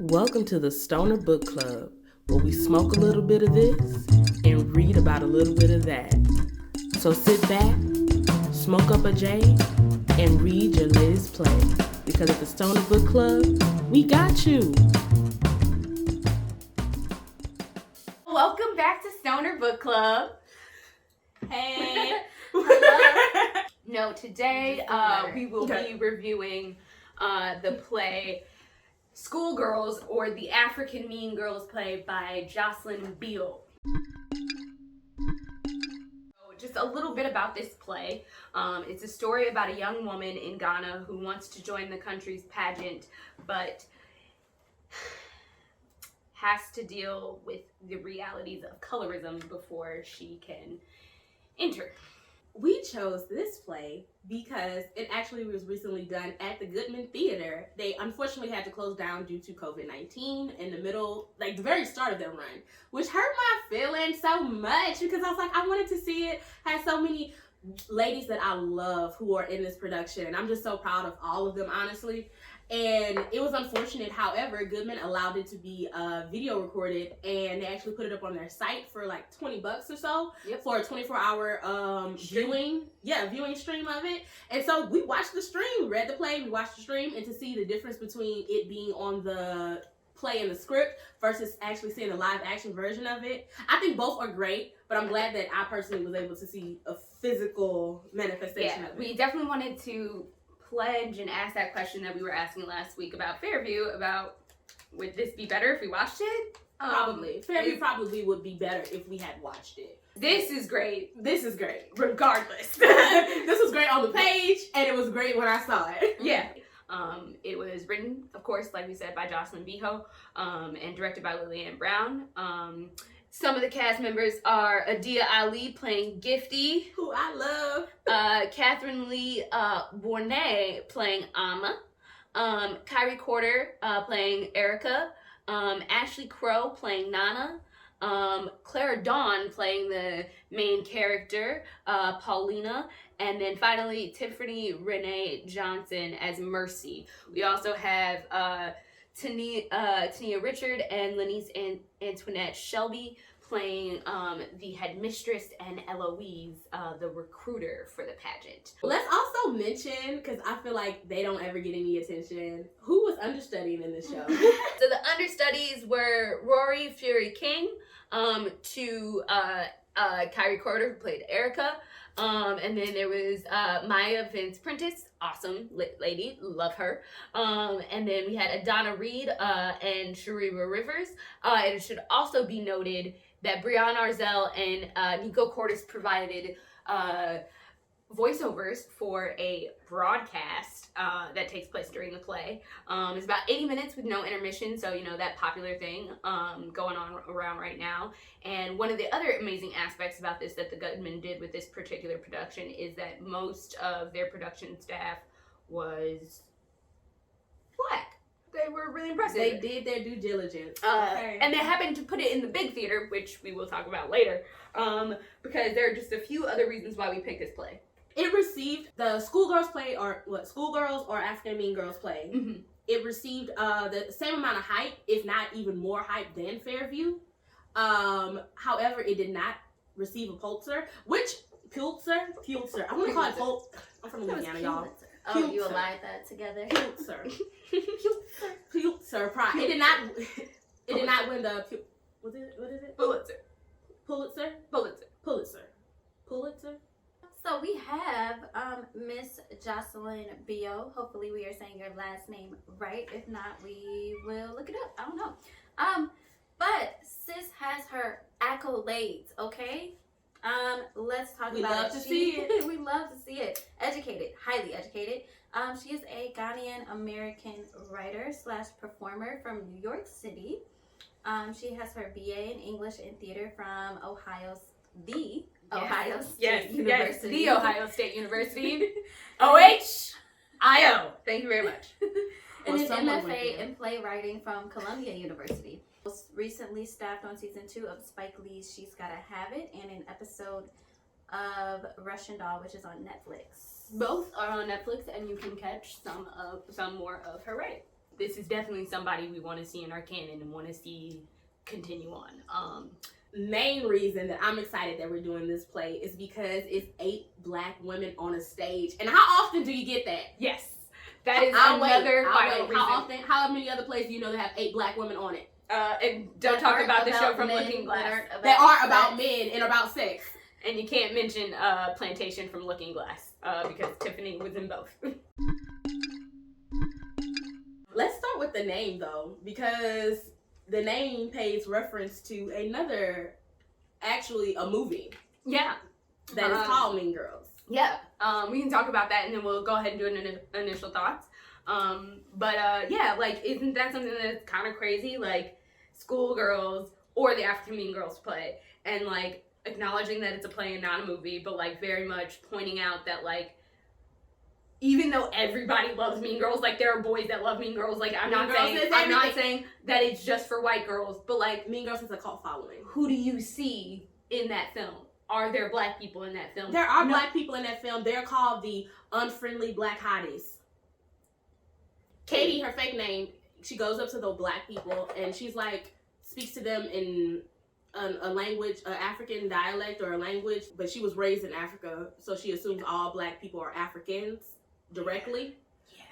Welcome to the Stoner Book Club, where we smoke a little bit of this and read about a little bit of that. So sit back, smoke up a J, and read your latest play. Because at the Stoner Book Club, we got you. Welcome back to Stoner Book Club. Hey. Hello. No, today we will be reviewing the play Schoolgirls, or the African Mean Girls play by Jocelyn Bioh. Just a little bit about this play. It's a story about a young woman in Ghana who wants to join the country's pageant, but has to deal with the realities of colorism before she can enter. We chose this play because it actually was recently done at the Goodman Theater. They unfortunately had to close down due to COVID-19 in the middle, like the very start of their run, which hurt my feelings so much because I was like, I wanted to see it. Had so many ladies that I love who are in this production, and I'm just so proud of all of them, honestly. And it was unfortunate, however, Goodman allowed it to be video recorded, and they actually put it up on their site for like $20 or so for a 24-hour viewing stream of it. And so we watched the stream, read the play, we watched the stream, and to see the difference between it being on the play and the script versus actually seeing a live action version of it. I think both are great, but I'm glad that I personally was able to see a physical manifestation of it. We definitely wanted to pledge and ask that question that we were asking last week about Fairview, about would this be better if we watched it? Probably. Fairview probably would be better if we had watched it. This is great. This is great. Regardless. This was great on the page, and it was great when I saw it. Yeah. It was written, of course, like we said, by Jocelyn Bioh, and directed by Lillian Brown. Some of the cast members are Adia Ali playing Gifty, who I love. Catherine Lee Bournet playing Amma, Kyrie Corder playing Erica, Ashley Crow playing Nana, Clara Dawn playing the main character, Paulina, and then finally Tiffany Renee Johnson as Mercy. We also have Tania Richard and Lenise Antoinette Shelby playing the headmistress, and Eloise, the recruiter for the pageant. Let's also mention, because I feel like they don't ever get any attention, who was understudying in this show. So the understudies were Rory Fury King, to Kyrie Corder, who played Erica, and then there was Maya Vince Prentice, awesome lady, love her, and then we had Adana Reed and Sharira Rivers. It should also be noted that Brianna Arzell and Nico Cordes provided voiceovers for a broadcast that takes place during the play. It's about 80 minutes with no intermission, so you know, that popular thing going on around right now. And one of the other amazing aspects about this that the Goodman did with this particular production is that most of their production staff was Black. They were really impressive. They did their due diligence. And they happened to put it in the big theater, which we will talk about later, because there are just a few other reasons why we picked this play. It received the Schoolgirls play, or Schoolgirls or African Mean Girls play. Mm-hmm. It received the same amount of hype, if not even more hype than Fairview. However, it did not receive a Pulitzer. Pulitzer? I want to call it Pulitzer. I'm from Louisiana, y'all. Oh, Pulitzer. You allied that together. Pulitzer Prize. It did not. It did not win the. What is it? Pulitzer. So we have Miss Jocelyn Bioh. Hopefully we are saying your last name right. If not, we will look it up. I don't know. But sis has her accolades, okay? Let's talk about it. We love to see it. We love to see it. Educated, highly educated. She is a Ghanaian American writer / performer from New York City. She has her BA in English and Theater from Ohio State University. The Ohio State University. OHIO. Thank you very much. And an MFA in playwriting from Columbia University. Most recently staffed on season 2 of Spike Lee's She's Gotta Have It, and an episode of Russian Doll, which is on Netflix. Both are on Netflix, and you can catch some more of her writing. this is definitely somebody we want to see in our canon and want to see continue on. Main reason that I'm excited that we're doing this play is because it's 8 black women on a stage. And how often do you get that? Yes. That is I'll another wait. vital reason. How often? How many other plays do you know that have 8 black women on it? And don't talk about the show from Looking Glass. That aren't about men and about sex. And you can't mention Plantation from Looking Glass because Tiffany was in both. Let's start with the name though, because the name pays reference to another, actually a movie. Yeah. That is called Mean Girls. Yeah. We can talk about that and then we'll go ahead and do initial thoughts. Yeah, like, isn't that something that's kind of crazy? Like, Schoolgirls or the African Mean Girls play, and like acknowledging that it's a play and not a movie, but like very much pointing out that like even though everybody loves Mean Girls, like there are boys that love Mean Girls. Like I'm not saying that it's just for white girls, but like Mean Girls has a cult following. Who do you see in that film? Are there black people in that film? There are black people in that film. They're called the unfriendly black hotties. Katie, her fake name, she goes up to the black people and she's like, speaks to them in a language, an African dialect or a language, but she was raised in Africa, so she assumes all black people are Africans directly. Yeah.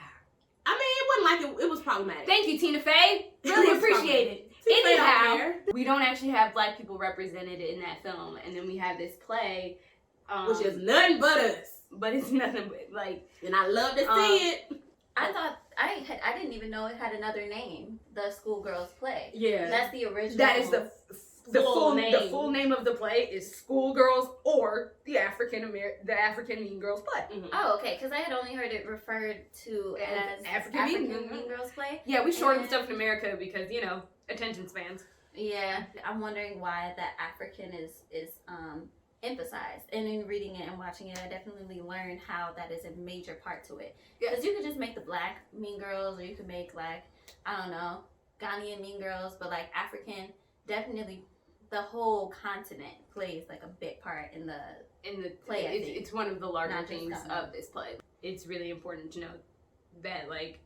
I mean, it wasn't like it was problematic. Thank you, Tina Fey. Really appreciate it. Anyhow, we don't actually have black people represented in that film, and then we have this play, which is nothing but us. But it's nothing but like, and I love to see it. I thought I didn't even know it had another name. The Schoolgirls play. Yeah, that's the original. That is the full name. The full name of the play is Schoolgirls or the African Mean Girls play. Mm-hmm. Oh, okay. Because I had only heard it referred to as African Mean Girls play. Yeah, we shortened stuff in America because attention spans. Yeah, I'm wondering why that African is emphasized. And in reading it and watching it, I definitely learned how that is a major part to it. Because you could just make the black Mean Girls, or you could make like, I don't know, Ghanaian Mean Girls, but like African, definitely the whole continent plays like a big part in the play. It's one of the larger themes of this play. It's really important to know that like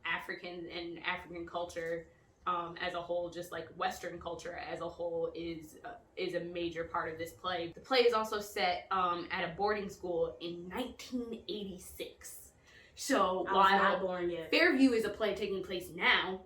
African and African culture as a whole, just like Western culture as a whole, is a major part of this play. The play is also set at a boarding school in 1986. So while Fairview is a play taking place now,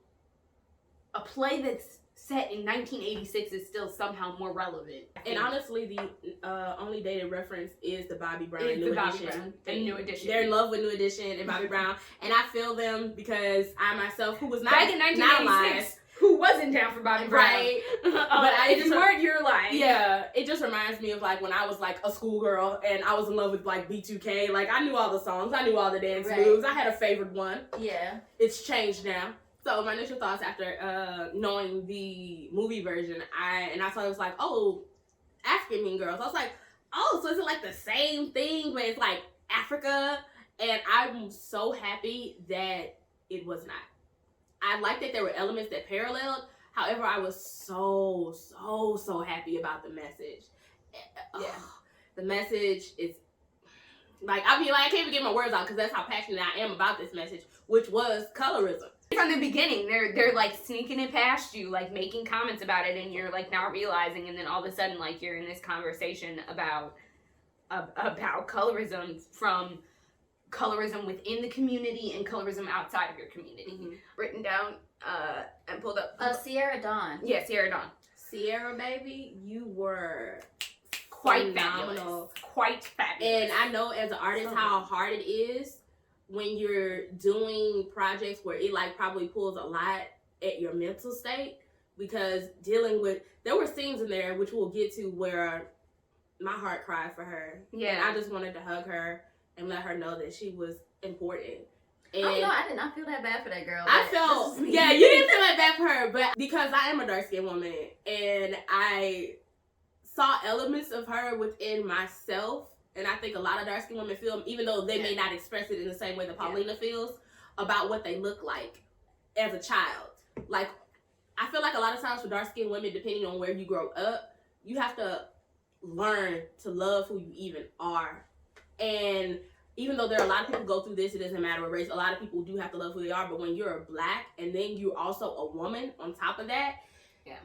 a play that's set in 1986 is still somehow more relevant. And honestly, the only dated reference is the Bobby Brown and New Edition. They're in love with New Edition and Bobby Brown, and I feel them because I myself, who was not back in 1986, who wasn't down for Bobby Brown, right? But if you weren't, you're lying. Yeah, it just reminds me of like when I was like a schoolgirl and I was in love with like B2K. Like I knew all the songs, I knew all the dance moves. I had a favorite one. Yeah, it's changed now. So my initial thoughts after knowing the movie version, I thought it was like, oh, African Mean Girls. I was like, oh, so is it like the same thing, but it's like Africa? And I'm so happy that it was not. I liked that there were elements that paralleled. However, I was so happy about the message. Yeah, the message is like, I mean, like I can't even get my words out because that's how passionate I am about this message, which was colorism. From the beginning, they're like sneaking it past you, like making comments about it, and you're like not realizing, and then all of a sudden, like you're in this conversation about colorism, from colorism within the community and colorism outside of your community. Mm-hmm. Written down and pulled up. Sierra Dawn. Yeah, Sierra Dawn. Sierra, baby, you were quite phenomenal. Quite fabulous. And I know as an artist how hard it is when you're doing projects where it like probably pulls a lot at your mental state, because dealing with, there were scenes in there which we'll get to where my heart cried for her. Yeah. And I just wanted to hug her and let her know that she was important. And oh no, I did not feel that bad for that girl. I felt, yeah, you didn't feel that bad for her, but because I am a dark-skinned woman and I saw elements of her within myself. And I think a lot of dark-skinned women feel, even though they may not express it in the same way that Paulina feels, about what they look like as a child. Like, I feel like a lot of times for dark-skinned women, depending on where you grow up, you have to learn to love who you even are. And even though there are a lot of people who go through this, it doesn't matter what race. A lot of people do have to love who they are, but when you're a Black and then you're also a woman on top of that, yeah,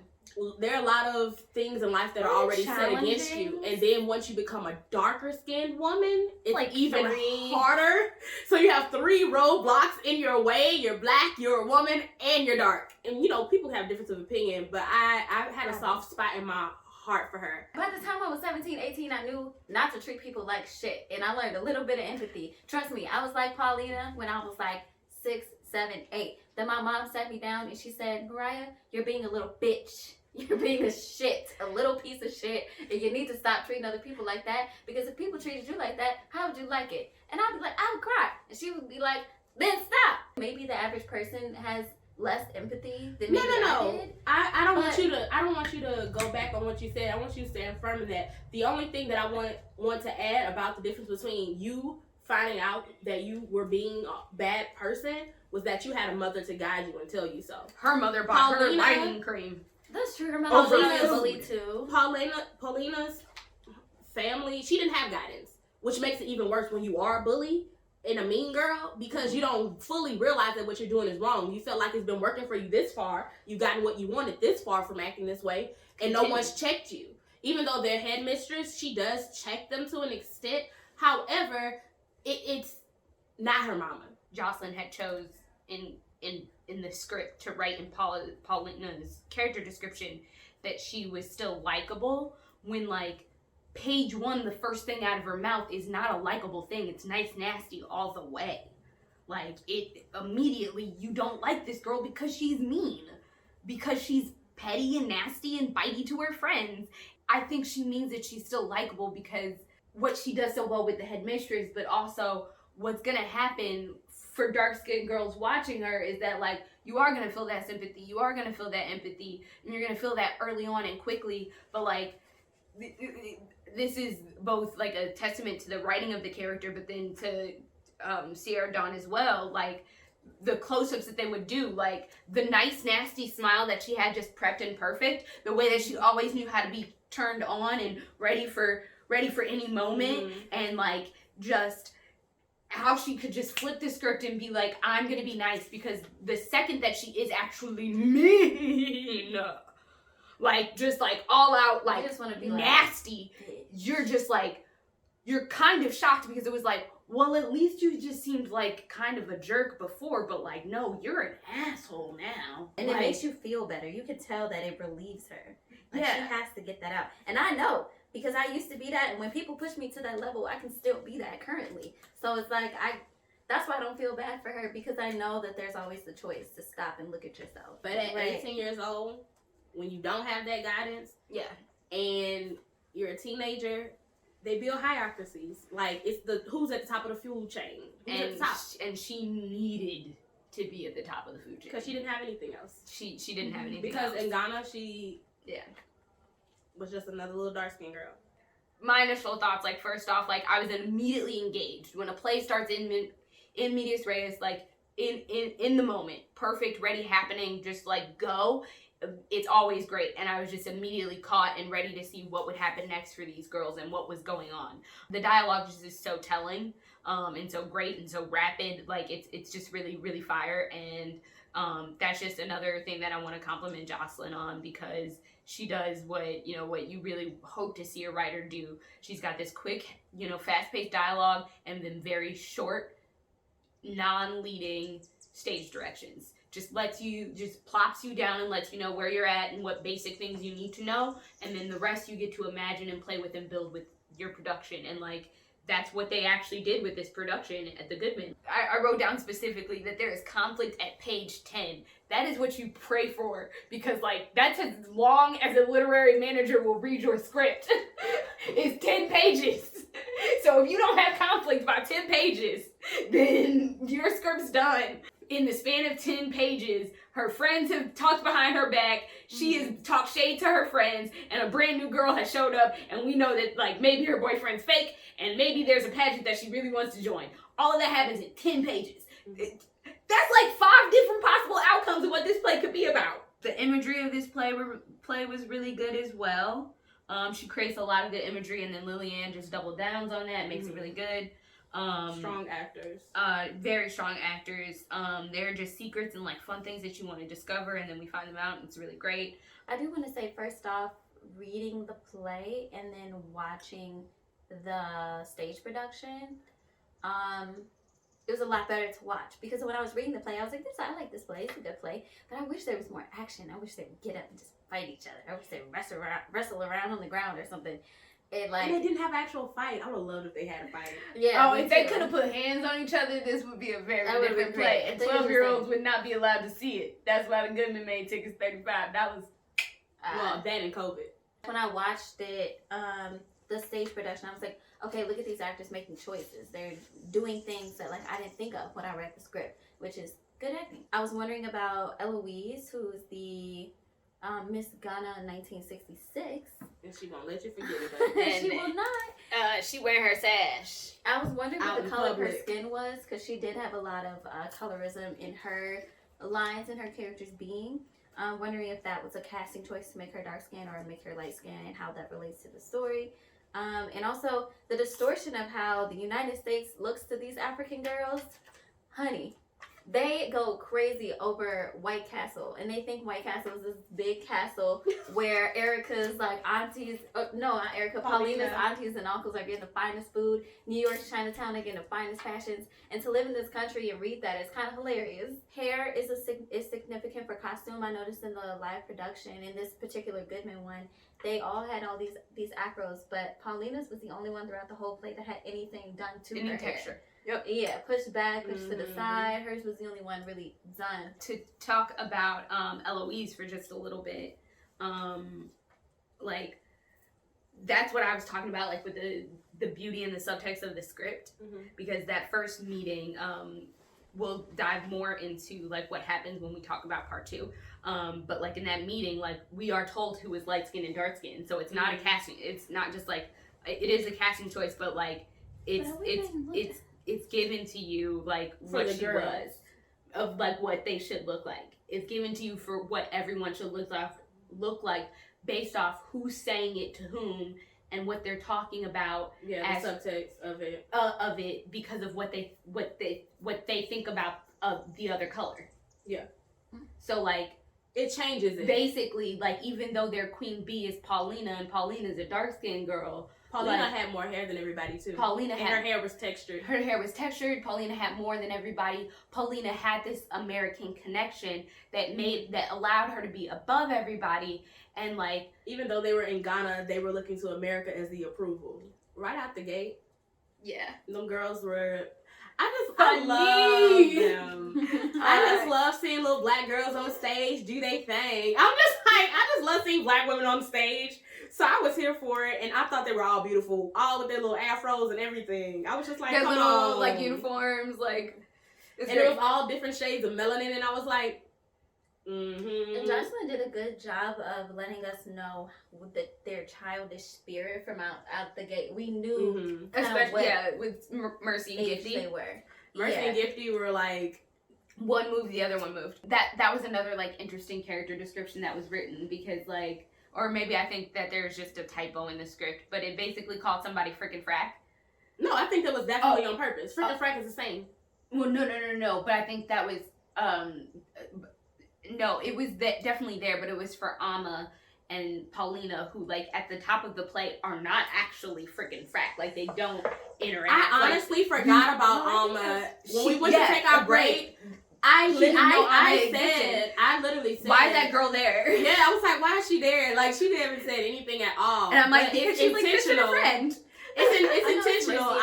there are a lot of things in life that are already set against you. And then once you become a darker skinned woman, it's like even harder. So you have 3 roadblocks in your way. You're Black, you're a woman, and you're dark. And you know, people have difference of opinion, but I had a soft spot in my heart for her. By the time I was 17, 18, I knew not to treat people like shit. And I learned a little bit of empathy. Trust me, I was like Paulina when I was like 6, 7, 8. Then my mom sat me down and she said, Mariah, you're being a little bitch. You're being a little piece of shit. And you need to stop treating other people like that. Because if people treated you like that, how would you like it? And I'd be like, I would cry. And she would be like, then stop. Maybe the average person has less empathy than maybe I did. I don't want you to go back on what you said. I want you to stand firm in that. The only thing that I want to add about the difference between you finding out that you were being a bad person was that you had a mother to guide you and tell you so. Her mother bought her whitening cream. That's true. Her mother was a bully too. Paulina's family, she didn't have guidance, which makes it even worse when you are a bully and a mean girl, because you don't fully realize that what you're doing is wrong. You felt like it's been working for you this far. You've gotten what you wanted this far from acting this way, and no one's checked you. Even though they're headmistress, she does check them to an extent. However, it's not her mama. Jocelyn had chose in the script to write in Paulina's character description that she was still likable, when like page 1, the first thing out of her mouth is not a likable thing. It's nice, nasty all the way. Like, it immediately, you don't like this girl because she's mean, because she's petty and nasty and bitey to her friends. I think she means that she's still likable because what she does so well with the headmistress, but also what's gonna happen for dark-skinned girls watching her is that, like, you are gonna feel that sympathy, you are gonna feel that empathy, and you're gonna feel that early on and quickly, but like, this is both like a testament to the writing of the character, but then to Sierra Dawn as well. Like, the close-ups that they would do, like the nice nasty smile that she had just prepped and perfect, the way that she always knew how to be turned on and ready for any moment, and like just how she could just flip the script and be like, I'm gonna be nice, because the second that she is actually mean, like just like all out, like just want to be nasty, like, you're just like, you're kind of shocked, because it was like, well, at least you just seemed like kind of a jerk before, but like, no, you're an asshole now. And like, it makes you feel better. You can tell that it relieves her. Like, she has to get that out. And I know, because I used to be that, and when people push me to that level, I can still be that currently. So it's like, that's why I don't feel bad for her, because I know that there's always the choice to stop and look at yourself. But at 18 years old, when you don't have that guidance, and you're a teenager, they build hierarchies. Like, it's the who's at the top of the food chain. Who's at the top? And she needed to be at the top of the food chain because she didn't have anything else. She didn't have anything because else. In Ghana, she was just another little dark skinned girl. My initial thoughts, like, first off, like, I was immediately engaged when a play starts in medias res, like in the moment, perfect, ready, happening, just like go. It's always great, and I was just immediately caught and ready to see what would happen next for these girls and what was going on. The dialogue just is so telling, and so great and so rapid. Like, it's just really, really fire, and that's just another thing that I want to compliment Jocelyn on, because she does what you really hope to see a writer do. She's got this quick, fast-paced dialogue, and then very short, non-leading stage directions. Just plops you down and lets you know where you're at and what basic things you need to know, and then the rest you get to imagine and play with and build with your production. And like, that's what they actually did with this production at the Goodman. I wrote down specifically that there is conflict at page 10. That is what you pray for, because like, that's as long as a literary manager will read your script. It's 10 pages. So if you don't have conflict by 10 pages, then your script's done. In the span of 10 pages, her friends have talked behind her back, she has talked shade to her friends, and a brand new girl has showed up, and we know that like maybe her boyfriend's fake, and maybe there's a pageant that she really wants to join. All of that happens in 10 pages. That's like 5 different possible outcomes of what this play could be about. The imagery of this play was really good as well. She creates a lot of good imagery, and then Lillian just double downs on that, makes it really good. Strong actors. Very strong actors. They're just secrets and like fun things that you want to discover, and then we find them out, and it's really great. I do want to say, first off, reading the play and then watching the stage production, it was a lot better to watch, because when I was reading the play, I was like, I like this play, it's a good play, but I wish there was more action. I wish they would get up and just fight each other. I wish they would wrestle around on the ground or something. And they didn't have actual fight. I would have loved if they had a fight. Yeah. Oh, if they could have put hands on each other, this would be a very different play. And 12-year-olds would not be allowed to see it. That's why the Goodman made tickets $35. That was that and COVID. When I watched it, the stage production, I was like, okay, look at these actors making choices. They're doing things that like I didn't think of when I read the script, which is good acting. I was wondering about Eloise, who's the Miss Ghana in 1966. And she won't let you forget it. She will not. She wearing her sash. I was wondering what the color of her skin was, because she did have a lot of colorism in her lines and her character's being. I'm wondering if that was a casting choice to make her dark skin or make her light skin, and how that relates to the story. And also the distortion of how the United States looks to these African girls. Honey, they go crazy over White Castle, and they think White Castle is this big castle where Erica's like aunties, not Erica, Paulina's aunties and uncles are getting the finest food. New York's Chinatown are getting the finest fashions. And to live in this country and read that is kind of hilarious. Hair is significant for costume. I noticed in the live production, in this particular Goodman one, they all had all these afros, but Paulina's was the only one throughout the whole play that had anything done to her texture. Hair. Yep. Yeah, pushed back, pushed to the side. Hers was the only one really done. To talk about Eloise for just a little bit, like that's what I was talking about, like with the beauty and the subtext of the script, because that first meeting, we'll dive more into like what happens when we talk about part 2. But like in that meeting, like we are told who is light skin and dark skin, so it's not a casting. It's not just like it is a casting choice, but like it's given to you like what she was, of like what they should look like. It's given to you for what everyone should look like based off who's saying it to whom and what they're talking about. Yeah, the subtext of it. Because of what they think about the other color. Yeah. So like it changes it. Basically, like even though their queen bee is Paulina and Paulina's a dark skinned girl. Paulina had more hair than everybody too. Her hair was textured. Her hair was textured. Paulina had more than everybody. Paulina had this American connection that allowed her to be above everybody. And like, even though they were in Ghana, they were looking to America as the approval. Right out the gate. Yeah. Them girls were, I love them. I just love seeing little black girls on stage do their thing. I just love seeing black women on stage. So I was here for it, and I thought they were all beautiful, all with their little afros and everything. I was just like, their come little on. like uniforms, like, and it was all different shades of melanin, and I was like, And Jocelyn did a good job of letting us know their childish spirit from out the gate. We knew, especially with Mercy and Gifty. They were. Mercy and Gifty were like, one moved, the other one moved. That was another like interesting character description that was written, because like, or maybe I think that there's just a typo in the script, but it basically called somebody frickin' frack. No, I think that was definitely on purpose. Frickin' frack is the same. Well, no. But I think that was no, it was definitely there, but it was for Amma and Paulina, who like at the top of the play are not actually frickin' frack. Like they don't interact. I honestly forgot about Amma when we went to take our break. I literally said, why is that girl there? Yeah, I was like, why is she there? Like, she didn't said anything at all. And I'm like, it's she's intentional. Like, friend. It's intentional.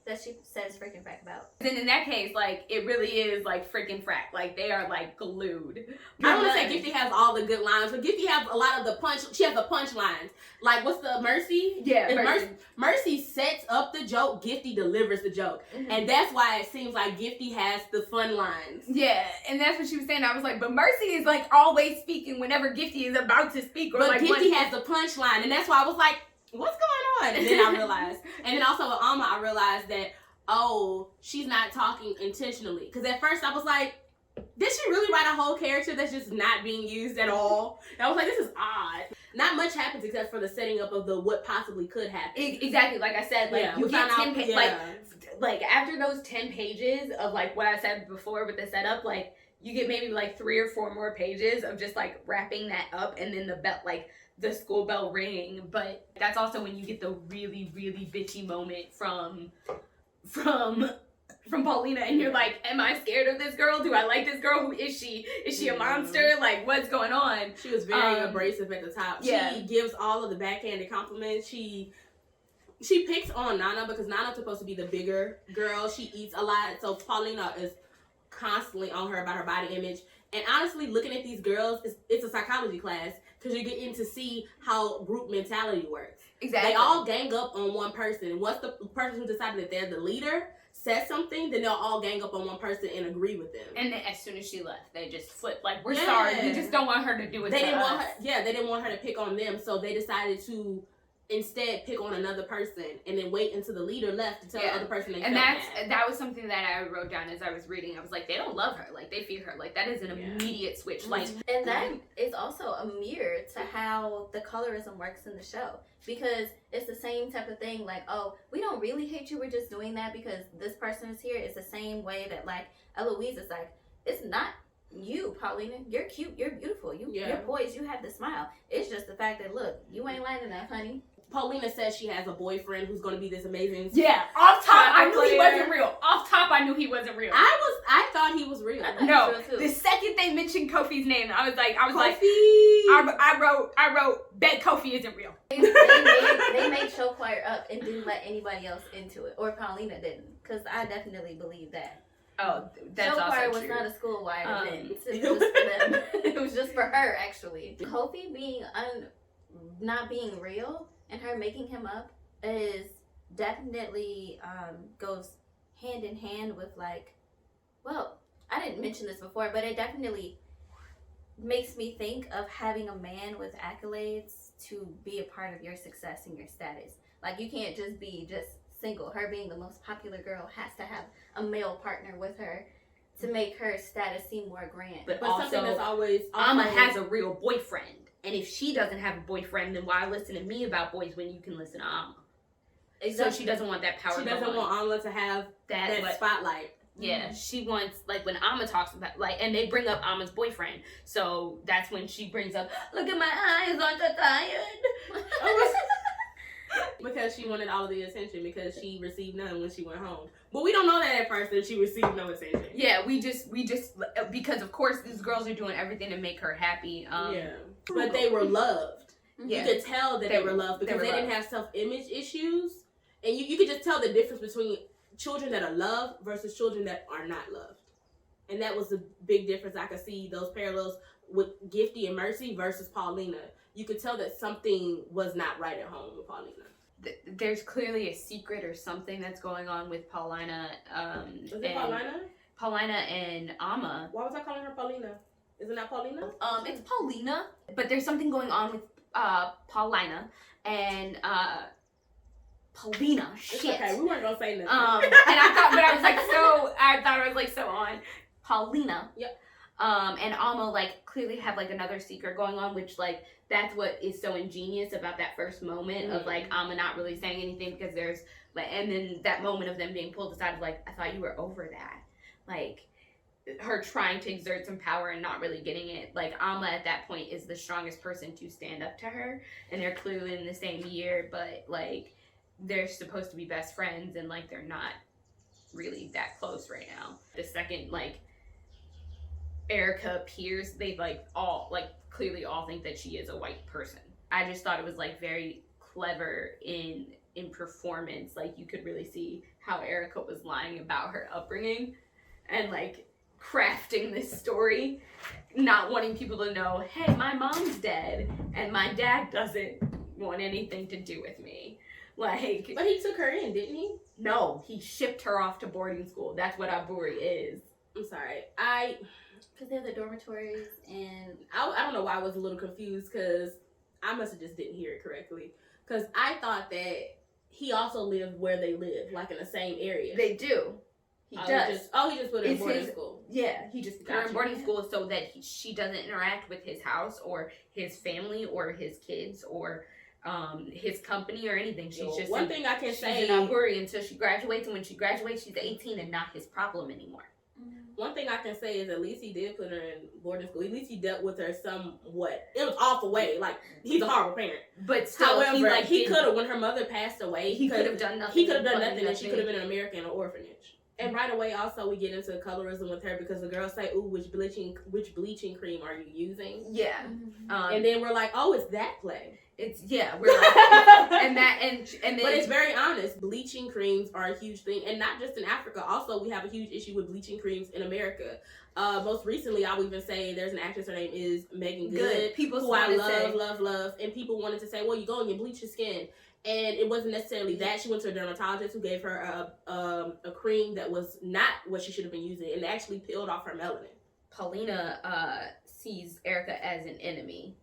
That she says freaking frack about. Then in that case, like, it really is like freaking frack. Like, they are like glued. I want to say Gifty has all the good lines, but Gifty has a lot of the punch. She has the punch lines. Like, what's the Mercy? Yeah, Mercy sets up the joke. Gifty delivers the joke, and that's why it seems like Gifty has the fun lines. Yeah, and that's what she was saying. I was like, but Mercy is like always speaking whenever Gifty is about to speak. Or but like Gifty has the punch line, and that's why I was like, what's going on? And then I realized. And then also with Amma, I realized that, oh, she's not talking intentionally. Because at first I was like, Did she really write a whole character that's just not being used at all? I was like, this is odd. Not much happens except for the setting up of the what possibly could happen. Exactly, like I said, like you get 10 pages, like after those 10 pages of like what I said before with the setup, like you get maybe like 3 or 4 more pages of just like wrapping that up, and then the bell, like the school bell ringing. But that's also when you get the really, really bitchy moment from Paulina, and you're like, am I scared of this girl? Do I like this girl? Who is she? Is she a monster? Like, what's going on? She was very abrasive at the top. Yeah. She gives all of the backhanded compliments. She picks on Nana because Nana's supposed to be the bigger girl. She eats a lot, so Paulina is constantly on her about her body image. And honestly, looking at these girls, it's a psychology class because you're getting to see how group mentality works. Exactly. They all gang up on one person. Once the person who decided that they're the leader says something, then they'll all gang up on one person and agree with them. And then as soon as she left, they just flipped. Like, we're sorry, we just don't want her to do it. They didn't want her to pick on them, so they decided to instead pick on another person and then wait until the leader left to tell the other person they felt bad. That was something that I wrote down as I was reading. I was like, they don't love her, like they fear her, like that is an immediate switch. Like, and that is also a mirror to how the colorism works in the show, because it's the same type of thing. Like, oh, we don't really hate you, we're just doing that because this person is here. It's the same way that like Eloise is like, it's not you, Paulina, you're cute, you're beautiful, you're poised, you have the smile. It's just the fact that, look, you ain't lining up, honey. Paulina says she has a boyfriend who's going to be this amazing. Yeah, off top, I knew he wasn't real. Off top, I knew he wasn't real. I thought he was real. No, the second they mentioned Kofi's name, I was like, Kofi. I wrote, bet Kofi isn't real. They made show choir up and didn't let anybody else into it, or Paulina didn't, because I definitely believe that. Oh, that's show also choir true. was not a school-wide event. It was just for them. It was just for her, actually. Kofi being not being real and her making him up is definitely goes hand in hand with, like, well, I didn't mention this before, but it definitely makes me think of having a man with accolades to be a part of your success and your status. Like, you can't just be single. Her being the most popular girl has to have a male partner with her to make her status seem more grand. But also, something that's always Amma has a real boyfriend. And if she doesn't have a boyfriend, then why listen to me about boys when you can listen to Amma? Exactly. So she doesn't want that power. She doesn't want Amma to have that spotlight. Yeah, she wants, like, when Amma talks about, like, and they bring up Amma's boyfriend. So that's when she brings up, look at my eyes, aren't you tired? Because she wanted all of the attention because she received none when she went home. But we don't know that at first, that she received no attention. Yeah, we just because of course these girls are doing everything to make her happy. But they were loved. Yeah. You could tell that they were loved because they didn't have self-image issues. And you could just tell the difference between children that are loved versus children that are not loved. And that was the big difference. I could see those parallels with Gifty and Mercy versus Paulina. You could tell that something was not right at home with Paulina. There's clearly a secret or something that's going on with Paulina. Is it Paulina? Paulina and Amma. Why was I calling her Paulina? Isn't that Paulina? It's Paulina, but there's something going on with Paulina and Paulina. Shit. It's okay, we weren't gonna say nothing. And I thought I was like so on Paulina. Yep. And Amma, like, clearly have, like, another secret going on, which, like, that's what is so ingenious about that first moment of, like, Amma not really saying anything because there's, like, and then that moment of them being pulled aside of, like, I thought you were over that. Like, her trying to exert some power and not really getting it. Like, Amma at that point is the strongest person to stand up to her, and they're clearly in the same year, but, like, they're supposed to be best friends, and, like, they're not really that close right now. The second, like, Erica appears, they, like, all, like, clearly all think that she is a white person. I just thought it was, like, very clever in performance. Like, you could really see how Erica was lying about her upbringing and, like, crafting this story, not wanting people to know, hey, my mom's dead and my dad doesn't want anything to do with me. Like, but he took her in, didn't he? No, he shipped her off to boarding school. That's what Aburi is. I'm sorry. Because they're the dormitories, and I don't know why I was a little confused, because I must have just didn't hear it correctly. Because I thought that he also lived where they live, like in the same area. They do. He He does. just put her in It's boarding his- school. Yeah, he just put her in Gotcha. boarding school so that she doesn't interact with his house or his family or his kids or his company or anything. She's just one thing I can say. She's in Albury until she graduates, and when she graduates, she's 18 and not his problem anymore. One thing I can say is at least he did put her in boarding school. At least he dealt with her somewhat. It was awful way. Like, he's a horrible parent. But still, However, he could have, when her mother passed away, he could have done nothing. He could have done nothing, and she could have been in America in an orphanage. And right away, also, we get into colorism with her because the girls say, "Ooh, which bleaching cream are you using?" Yeah. And then we're like, "Oh, it's that play." We're like, and then, but it's very honest. Bleaching creams are a huge thing, and not just in Africa. Also, we have a huge issue with bleaching creams in America. Most recently, I would even say there's an actress. Her name is Megan Good. People who I love, and people wanted to say, "Well, you go and you bleach your skin." And it wasn't necessarily that. She went to a dermatologist who gave her a cream that was not what she should have been using, and it actually peeled off her melanin. Paulina sees Erica as an enemy.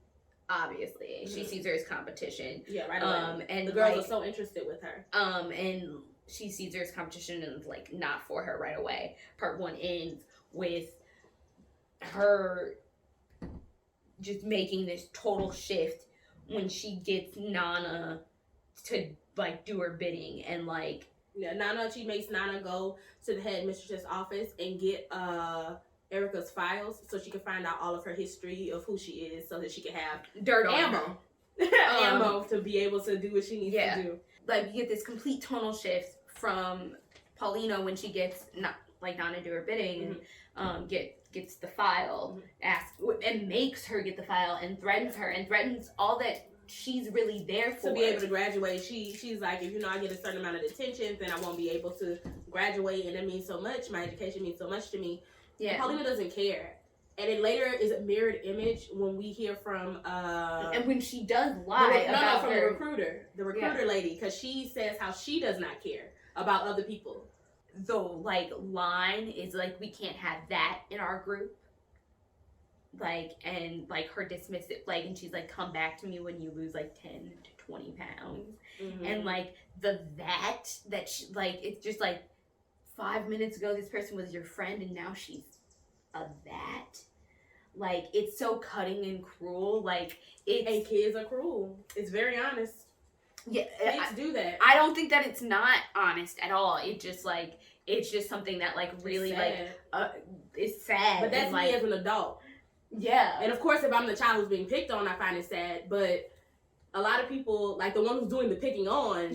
Obviously, she sees her as competition. Yeah, right away. And the girls are so interested with her. And she sees her as competition and like not for her right away. Part 1 ends with her just making this total shift when she gets Nana to like do her bidding and like she makes Nana go to the headmistress's office and get Erica's files so she can find out all of her history of who she is so that she can have dirt on ammo. Ammo to be able to do what she needs to do. Like you get this complete tonal shift from Paulina when she gets Nana do her bidding and gets the file, asks and makes her get the file and threatens all that she's really there for. To be able to graduate, she's like, if I get a certain amount of detention, then I won't be able to graduate, and that means so much. My education means so much to me. Yeah, and Paulina doesn't care, and it later is a mirrored image when we hear from and when she does lie about the recruiter lady, because she says how she does not care about other people. The line is like, we can't have that in our group. And her dismissive, and she's like, come back to me when you lose 10 to 20 pounds. And that she, it's just 5 minutes ago this person was your friend and now she's a that. It's so cutting and cruel. And kids are cruel. It's very honest. Yeah, kids do that. I don't think that it's not honest at all. It just it's just something that really it's sad. But that's me as an adult. Yeah. And of course, if I'm the child who's being picked on, I find it sad. But a lot of people, the one who's doing the picking on,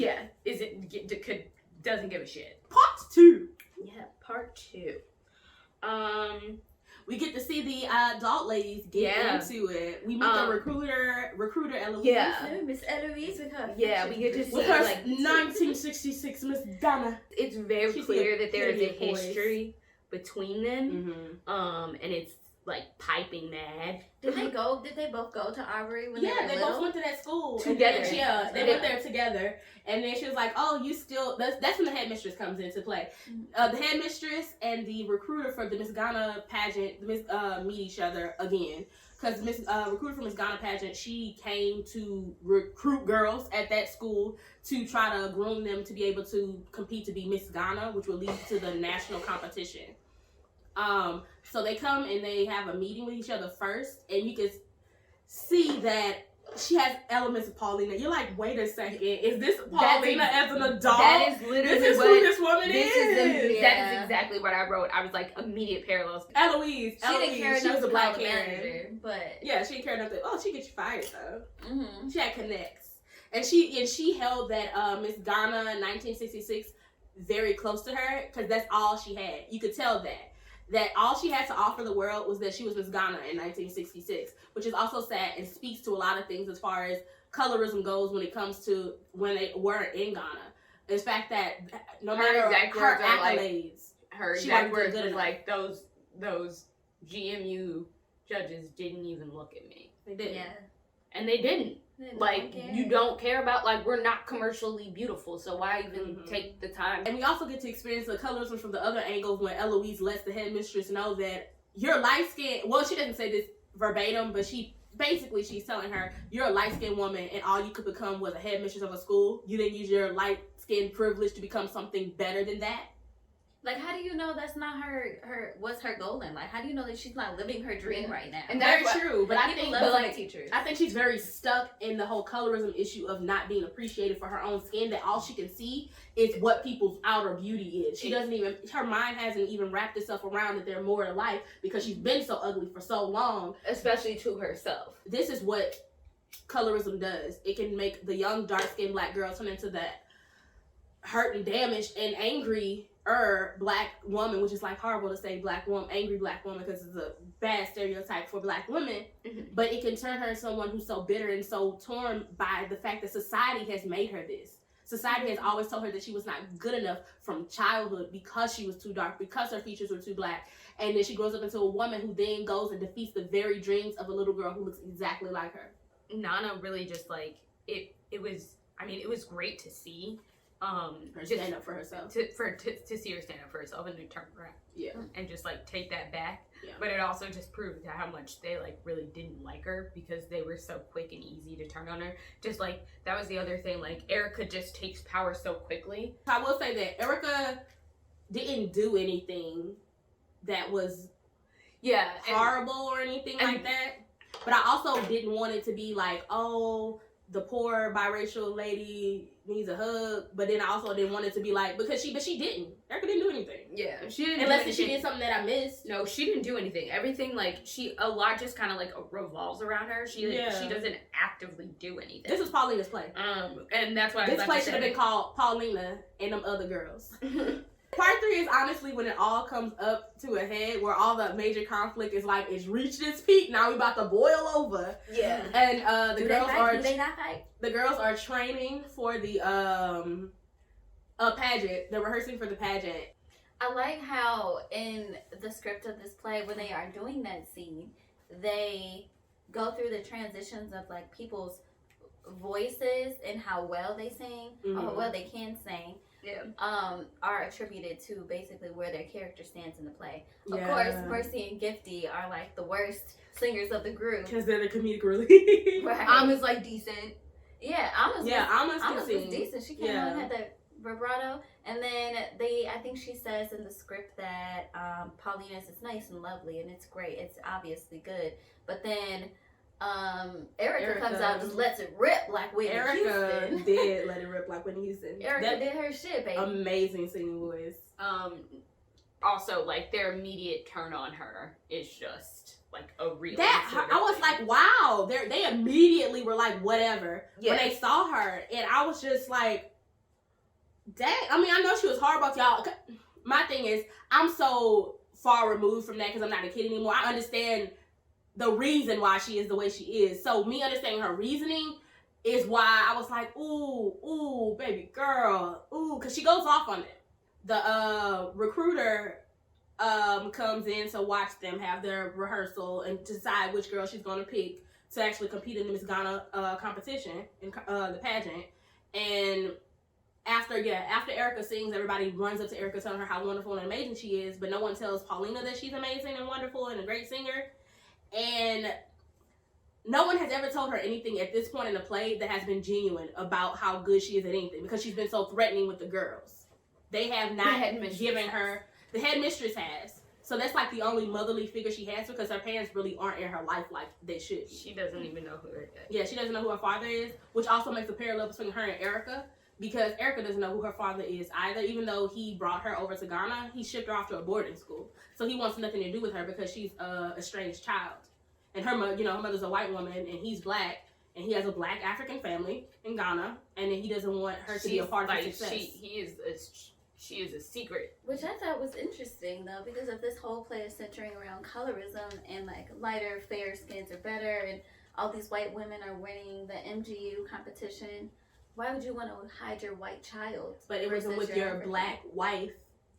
doesn't give a shit. Part 2. Yeah, part 2. We get to see the adult ladies get into it. We meet the recruiter Eloise. Yeah, Miss Eloise with her. Yeah, we get to see with her 1966 Miss Donna. It's very clear that there is a history between them. And it's piping mad. Did they both go to Aubrey when they were little? Yeah, they both went to that school together. They went there together, and then she was like, "Oh, you still?" That's when the headmistress comes into play. The headmistress and the recruiter for the Miss Ghana pageant meet each other again because recruiter for Miss Ghana pageant, she came to recruit girls at that school to try to groom them to be able to compete to be Miss Ghana, which will lead to the national competition. So they come and they have a meeting with each other first, and you can see that she has elements of Paulina. You're like, wait a second, is this Paulina as an adult? That is literally who this woman is. That is exactly what I wrote. I was like, immediate parallels. Eloise, she didn't care she was a black manager, but yeah, she didn't care enough. Oh, she gets you fired though. She had connects, and she held that Miss Ghana in 1966 very close to her because that's all she had. You could tell that all she had to offer the world was that she was Miss Ghana in 1966, which is also sad and speaks to a lot of things as far as colorism goes when it comes to when they were in Ghana. The fact that no matter her accolades, her exact words was those GMU judges didn't even look at me. They didn't. Yeah. And they didn't. You don't care about, we're not commercially beautiful, so why even take the time? And we also get to experience the colorism from the other angles when Eloise lets the headmistress know that you're light-skinned. Well, she doesn't say this verbatim, but she's telling her, you're a light-skinned woman and all you could become was a headmistress of a school. You didn't use your light-skinned privilege to become something better than that. Like, how do you know that's not what's her goal in life? How do you know that she's not living her dream right now? And that's true, but I think, teachers. I think she's very stuck in the whole colorism issue of not being appreciated for her own skin, that all she can see is what people's outer beauty is. She doesn't even, her mind hasn't even wrapped itself around that they're more to life because she's been so ugly for so long. Especially to herself. This is what colorism does. It can make the young, dark-skinned black girl turn into that hurt and damaged and angry black woman, which is like horrible to say black woman, angry black woman, because it's a bad stereotype for black women. But it can turn her into someone who's so bitter and so torn by the fact that society has made her this. Society has always told her that she was not good enough from childhood because she was too dark, because her features were too black. And then she grows up into a woman who then goes and defeats the very dreams of a little girl who looks exactly like her. Nana really just like it was great to see her stand up for herself, to see her stand up for herself and to turn around and just like take that back. But it also just proved how much they like really didn't like her because they were so quick and easy to turn on her. Just like that was the other thing, like Erica just takes power so quickly. I will say that Erica didn't do anything that was horrible or anything like that, but I also didn't want it to be like, oh, the poor biracial lady needs a hug, but then I also didn't want it to be like, but she didn't. Erica didn't do anything. Yeah, she didn't. Unless she did something that I missed. No, she didn't do anything. Everything like a lot just kind of like revolves around her. She doesn't actively do anything. This was Paulina's play. And that's why this play should have been called Paulina and them other girls. Part 3 is honestly when it all comes up to a head, where all the major conflict is like, it's reached its peak. Now we about to boil over. Yeah. And Do they not fight? The girls are training for the pageant. They're rehearsing for the pageant. I like how in the script of this play, when they are doing that scene, they go through the transitions of like people's voices and how well they sing or how well they can sing. Are attributed to basically where their character stands in the play. Of course, Mercy and Gifty are like the worst singers of the group because they're the comedic relief. Right. Alma's like decent. Yeah, Alma's was decent. She came on and had that vibrato, and then I think she says in the script that Paulina's is nice and lovely and it's great. It's obviously good, but then Erica comes out and just lets it rip like Whitney Houston. Did let it rip like Whitney Houston. Erica did her shit, baby. Amazing singing voice. Also, like their immediate turn on her is just like a real. I was like, wow. They immediately were like, whatever when they saw her, and I was just like, dang. I mean, I know she was horrible to y'all. My thing is, I'm so far removed from that because I'm not a kid anymore. I understand the reason why she is the way she is. So me understanding her reasoning is why I was like, ooh, baby girl, ooh, because she goes off on it. The recruiter comes in to watch them have their rehearsal and decide which girl she's going to pick to actually compete in the Miss Ghana competition in the pageant. And after Erica sings, everybody runs up to Erica telling her how wonderful and amazing she is, but no one tells Paulina that she's amazing and wonderful and a great singer. And no one has ever told her anything at this point in the play that has been genuine about how good she is at anything, because she's been so threatening with the girls. They have not given her, the headmistress has. So that's like the only motherly figure she has, because her parents really aren't in her life like they should be. She doesn't even know who her dad is. Yeah, she doesn't know who her father is, which also makes a parallel between her and Erica, because Erica doesn't know who her father is either. Even though he brought her over to Ghana, he shipped her off to a boarding school. So he wants nothing to do with her because she's a estranged child. And her mother's a white woman and he's black, and he has a black African family in Ghana, and then he doesn't want her to be a part of his success. She is a secret. Which I thought was interesting though, because if this whole play is centering around colorism and like lighter, fair skins are better, and all these white women are winning the MGU competition, why would you want to hide your white child? But it wasn't with your black wife.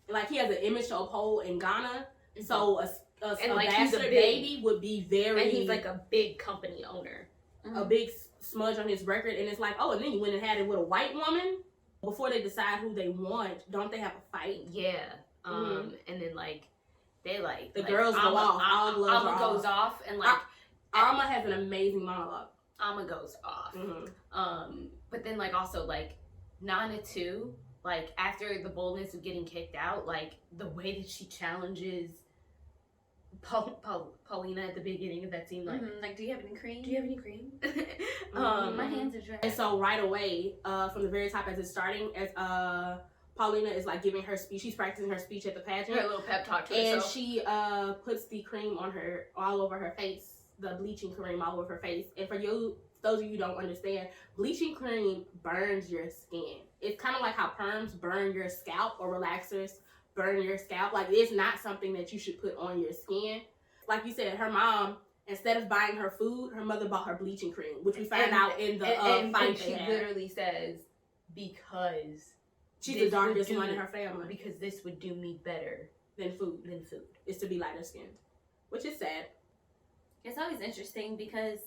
Like, he has an image to uphold in Ghana, so a like bastard baby would be very. And he's like a big company owner, a big smudge on his record, and it's like, oh, and then you went and had it with a white woman. Before they decide who they want, don't they have a fight? Yeah. And then like they the girls go off. Alma goes off, and like Alma has an amazing monologue. Alma goes off. But then like also like Nana too. like after the boldness of getting kicked out, like the way that she challenges Paulina at the beginning of that scene, like, like, do you have any cream? Do you have any cream? My hands are dry. And so right away, from the very top as it's starting, as Paulina is like giving her speech, she's practicing her speech at the pageant. Her little pep talk to and herself. she puts the cream on her, all over her face, the bleaching cream all over her face. And for you, those of you who don't understand, bleaching cream burns your skin. It's kind of like how perms burn your scalp, or relaxers burn your scalp. Like, it's not something that you should put on your skin. Like you said, her mom, instead of buying her food, her mother bought her bleaching cream, which we find out in the fight. And she literally says, because she's the darkest one in her family. Because this would do me better than food. Is to be lighter skinned. Which is sad. It's always interesting because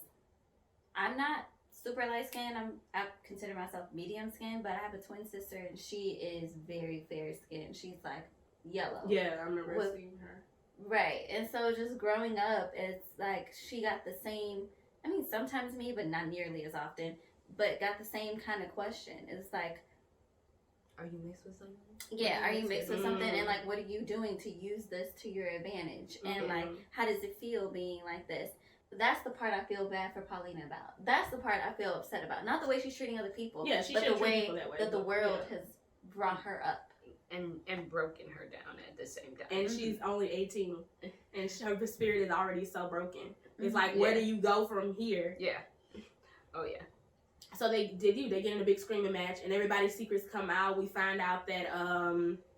I'm not super light skinned. I consider myself medium skinned, but I have a twin sister and she is very fair skinned. She's like yellow. Yeah, I remember seeing her. Right. And so just growing up, it's like she got the same, I mean, sometimes me, but not nearly as often, but got the same kind of question. It's like, are you mixed with something? Yeah, are you mixed with something? And like, what are you doing to use this to your advantage? And like, how does it feel being like this? That's the part I feel bad for Paulina about. That's the part I feel upset about. Not the way she's treating other people, but the way that the world has brought her up. And broken her down at the same time. And she's only 18. And her spirit is already so broken. It's like, where do you go from here? Yeah. Oh, yeah. So they get in a big screaming match, and everybody's secrets come out. We find out that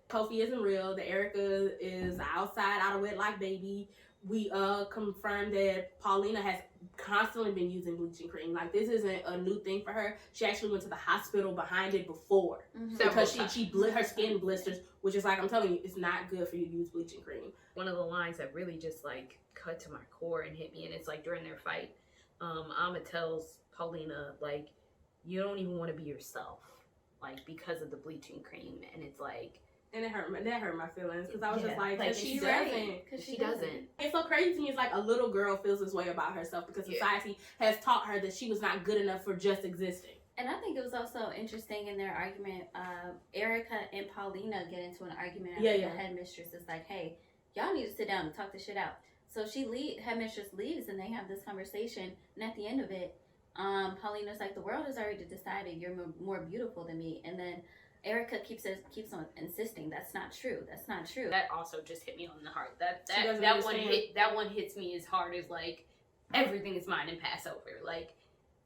Kofi isn't real, that Erica is outside, out of wedlock baby. We confirm that Paulina has constantly been using bleaching cream. Like, this isn't a new thing for her. She actually went to the hospital behind it before. Because her skin blisters, which is like, I'm telling you, it's not good for you to use bleaching cream. One of the lines that really just like cut to my core and hit me, and it's like during their fight, Amma tells Paulina, like, you don't even want to be yourself, like, because of the bleaching cream. And it's like, and that hurt my feelings, because I was just like, because she doesn't. It's so crazy to me. It's like a little girl feels this way about herself because society has taught her that she was not good enough for just existing. And I think it was also interesting in their argument, Erica and Paulina get into an argument after the headmistress is like, hey, y'all need to sit down and talk this shit out. So headmistress leaves and they have this conversation, and at the end of it, Paulina's like, the world has already decided you're more beautiful than me. And then Erica keeps on insisting that's not true. That's not true. That also just hit me on the heart. That one hits me as hard as like everything is mine and pass over. Like,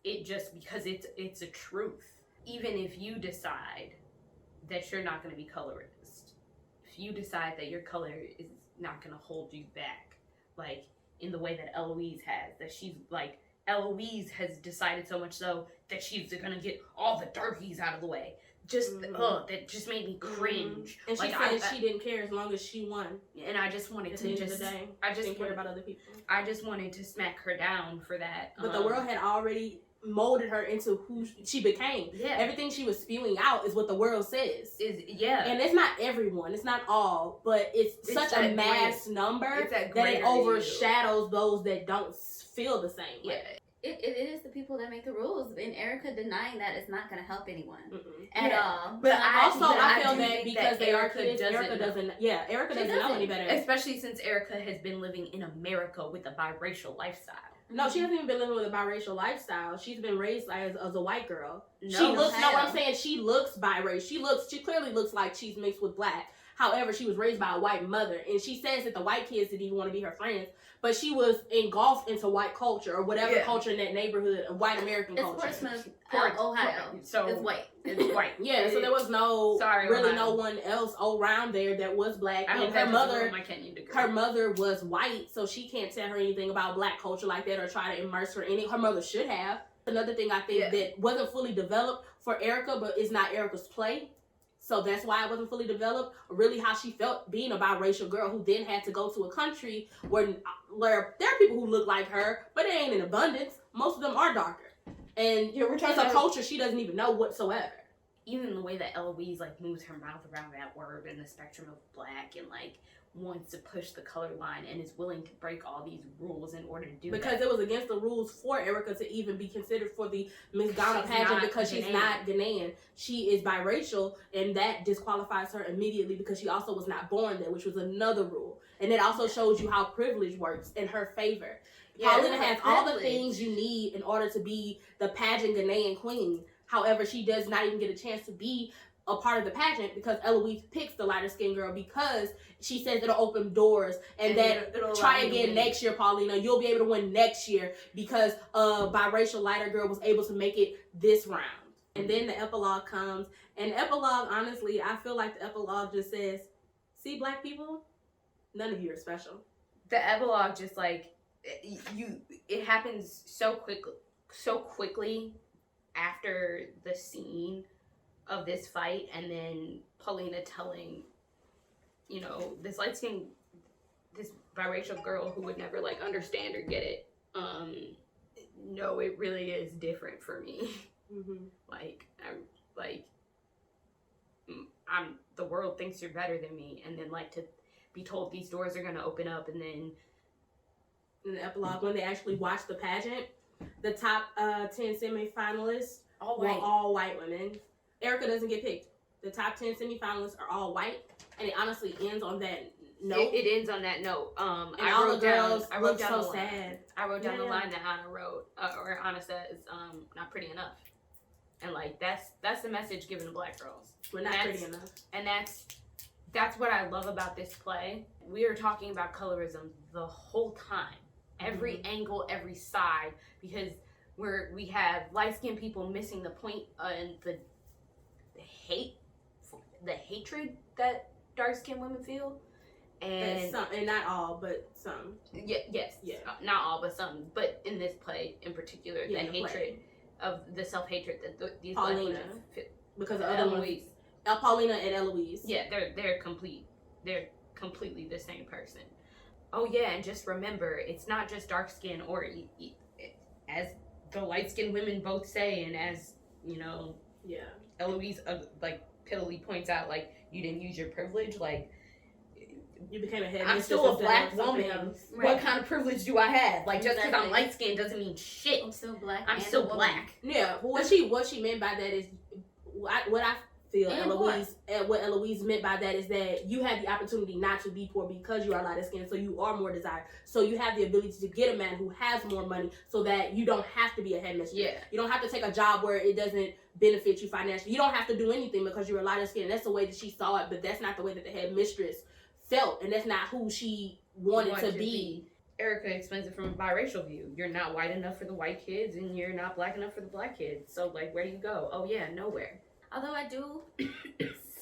it just, because it's a truth. Even if you decide that you're not going to be colorist, if you decide that your color is not going to hold you back, like in the way that Eloise has, that she's like, Eloise has decided so much so that she's going to get all the darkies out of the way. Just that just made me cringe. And she said she didn't care as long as she won. And I just wanted to didn't care about other people. I just wanted to smack her down for that. But the world had already molded her into who she became. Yeah. Everything she was spewing out is what the world says. And it's not everyone. It's not all. But it's such a mass number that it overshadows those that don't feel the same way. It is the people that make the rules, and Erica denying that is not going to help anyone at all. But I feel that because they are kids, Erica doesn't know any better. Especially since Erica has been living in America with a biracial lifestyle. No, she hasn't even been living with a biracial lifestyle. She's been raised as a white girl. No, I'm saying she looks biracial. She clearly looks like she's mixed with black. However, she was raised by a white mother, and she says that the white kids didn't even want to be her friends, but she was engulfed into white culture or whatever culture in that neighborhood, white American culture. Portsmouth, Ohio. So it's white. It's white. Yeah, so there was no one else around there that was black. And her mother was white, so she can't tell her anything about black culture like that or try to immerse her in it. Her mother should have. Another thing I think that wasn't fully developed for Erica, but is not Erica's play. So that's why it wasn't fully developed. Really how she felt being a biracial girl who then had to go to a country where there are people who look like her, but they ain't in abundance. Most of them are darker. And it's a culture she doesn't even know whatsoever. Even the way that Eloise like moves her mouth around that word and the spectrum of black, and like wants to push the color line and is willing to break all these rules in order to do because that. it was against the rules for Erica to even be considered for the Miss Ghana She's pageant not because she's Ghanaian. not Ghanaian. She is biracial, and that disqualifies her immediately because she also was not born there, which was another rule. And it also shows you how privilege works in her favor. Yeah, Paulina has all the privilege. things you need in order to be the pageant Ghanaian queen. However, she does not even get a chance to be a part of the pageant because Eloise picks the lighter skinned girl because she says it'll open doors and that it'll try allow you to again win. next year, Paulina. You'll be able to win next year because a biracial lighter girl was able to make it this round. And then the epilogue comes, and the epilogue, honestly, I feel like the epilogue just says, see, black people, none of you are special. The epilogue just like it happens so quickly after the scene of this fight, and then Paulina telling, you know, this biracial girl who would never like understand or get it, no, it really is different for me. Mm-hmm. I'm the world thinks you're better than me, and then like to be told these doors are gonna open up, and then In the epilogue, when they actually watch the pageant, the top 10 semifinalists were all white women. Erica doesn't get picked. The top 10 semifinalists are all white, and it honestly ends on that note. it ends on that note. And I all wrote the girls down, I look wrote down so the line. sad. I wrote down the Yeah. line that Anna wrote, or Anna says, not pretty enough. And like that's the message given to black girls. We're not pretty enough. And that's what I love about this play. We are talking about colorism the whole time. Every angle, every side, because we have light-skinned people missing the point and the hatred that dark-skinned women feel. And some, and not all, but some. Yes. Not all, but some. But in this play in particular, the hatred of the self-hatred that these black Paulina, women feel. because the other Eloise. Paulina and Eloise. Yeah, they're completely the same person. Oh yeah, and just remember, it's not just dark skin, or as the light skinned women both say, and as you know, Eloise like pitifully points out, like you didn't use your privilege, like you became a head. I'm still a black woman. Right. What kind of privilege do I have? Like just because I'm Exactly. light skinned doesn't mean shit. I'm still black. I'm and still a woman. black. Yeah, what she meant by that is what I feel And what Eloise meant by that is that you have the opportunity not to be poor because you are lighter skinned, so you are more desired. So you have the ability to get a man who has more money so that you don't have to be a headmistress. Yeah. You don't have to take a job where it doesn't benefit you financially. You don't have to do anything because you're a lighter skinned. That's the way that she saw it, but that's not the way that the headmistress felt, and that's not who she wanted to be. Erica explains it from a biracial view. You're not white enough for the white kids, and you're not black enough for the black kids. So, like, where do you go? Oh, yeah, nowhere. Although I do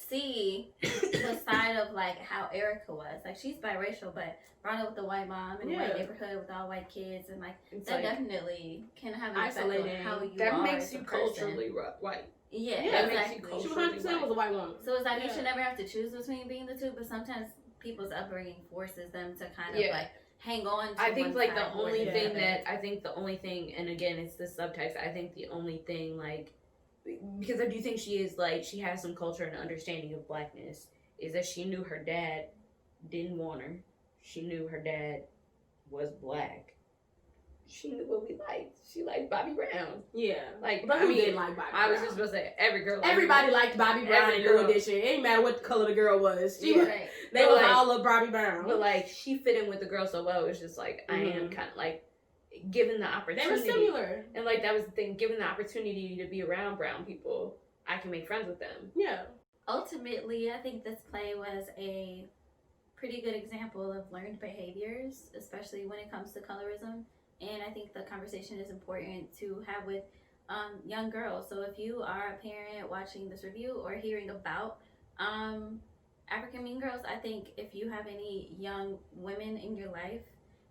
see the side of like how Erica was. Like she's biracial, but brought up with a white mom in a white neighborhood with all white kids, and like It's that like, definitely can have an effect on isolating. how you that are makes as you a person. culturally white. Yeah, that makes exactly. you She culturally 100% was a white woman. So it's like you should never have to choose between being the two, but sometimes people's upbringing forces them to kind of like hang on to I think one like side the more only than thing the that other. I think the only thing, and again it's the subtext, I think the only thing, like, because I do think she is like, she has some culture and understanding of blackness, is that she knew her dad didn't want her. She knew her dad was black. She knew what we liked. She liked Bobby Brown. Yeah. Like, But I who mean, didn't like Bobby I was Brown? just supposed to say every girl. Everybody liked Bobby Brown in New Edition. It ain't matter what the color the girl was. She was, Right. they But was like, all of Bobby Brown. But like, she fit in with the girl so well. It was just like, I am kind of like, given the They opportunity. were similar. And like, that was the thing, given the opportunity to be around brown people, I can make friends with them. Yeah. Ultimately, I think this play was a pretty good example of learned behaviors, especially when it comes to colorism. And I think the conversation is important to have with young girls. So if you are a parent watching this review or hearing about African Mean Girls, I think if you have any young women in your life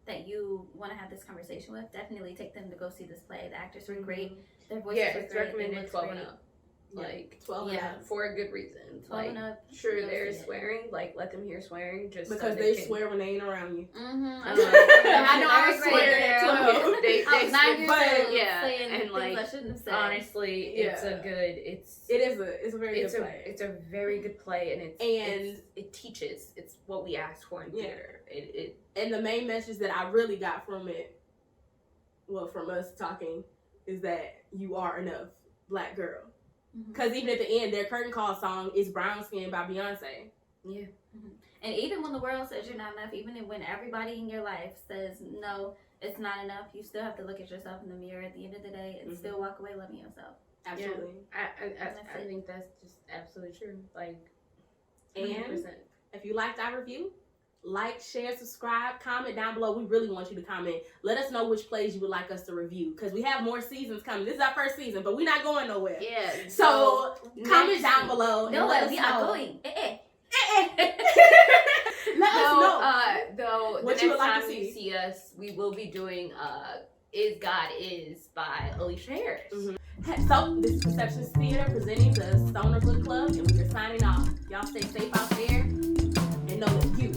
that you want to have this conversation with, definitely take them to go see this play. The actors were great. Their voices were it's great. recommended 12 and up. Like 12 and up. for a good reason. 12 and Like, up. sure, You'll they're see it. swearing. Like, let them hear swearing, just Because so they can, swear when they ain't around you. I know I was swearing at 12. They I was 9 years but, old yeah, saying and things like, I shouldn't have said. honestly, it's a good. It's a very good play. It's a very good play, and it teaches. It's what we ask for in theater. And the main message that I really got from it, well, from us talking, is that you are enough, Black girl. Because even at the end, their curtain call song is Brown Skin by Beyonce. Yeah. And even when the world says you're not enough, even when everybody in your life says, no, it's not enough, you still have to look at yourself in the mirror at the end of the day and still walk away loving yourself. Absolutely. Yeah. I think that's just absolutely true. Like, 100%. And if you liked our review, like, share, subscribe, comment down below. We really want you to comment. Let us know which plays you would like us to review, because we have more seasons coming. This is our first season, but we're not going nowhere. Yeah. So comment down below. No, let us we know. are going. Let us know. Though what the you next would like to time you see. see us, we will be doing Is God Is by Alicia Harris. So, this is Perceptions Theater presenting the Stoner Book Club, and we are signing off. Y'all stay safe out there, and know that you